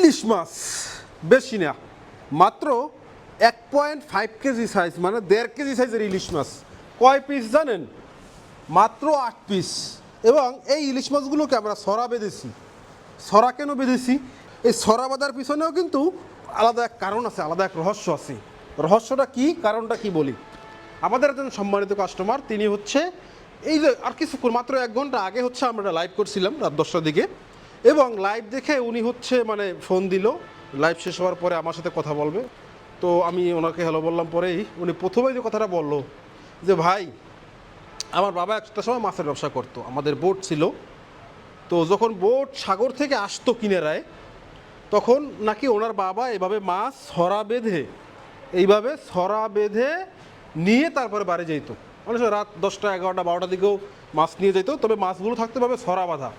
ইলিশ মাছ বেশি না, মাত্র 1.5 কেজি সাইজ, মানে 1.5 কেজি সাইজের ইলিশ মাছ। কয় পিস জানেন? মাত্র 8 পিস। এবং এই ইলিশ মাছগুলোকে আমরা ছড়া বেঁধেছি। ছড়া কেন বেঁধেছি? এই ছড়া বাঁধার পিছনেও কিন্তু আলাদা এক কারণ আছে, আলাদা এক রহস্য আছে। রহস্যটা কি, কারণটা কি বলি। আমাদের একজন সম্মানিত কাস্টমার, তিনি হচ্ছে এই যে আর কিছুক্ষণ মাত্র 1 ঘন্টা আগে হচ্ছে আমরা লাইভ করছিলাম রাত 10টার দিকে, এবং লাইভ দেখে উনি হচ্ছে মানে ফোন দিল লাইভ শেষ হওয়ার পরে আমার সাথে কথা বলবে। তো আমি ওনাকে হ্যালো বললাম, পরেই উনি প্রথমেই যে কথাটা বললো যে ভাই, আমার বাবা একটা সময় মাছের ব্যবসা করতো, আমাদের বোট ছিল। তো যখন বোট সাগর থেকে আসতো কিনারায়, তখন নাকি ওনার বাবা এভাবে মাছ ছড়া বেঁধে, এইভাবে ছড়া বেঁধে নিয়ে তারপরে বাড়ি যেত। অনেক সময় রাত 10টা 11টা 12টার দিকেও মাছ নিয়ে যেত, তবে মাছগুলো থাকতে পাবে ছড়া বাঁধা।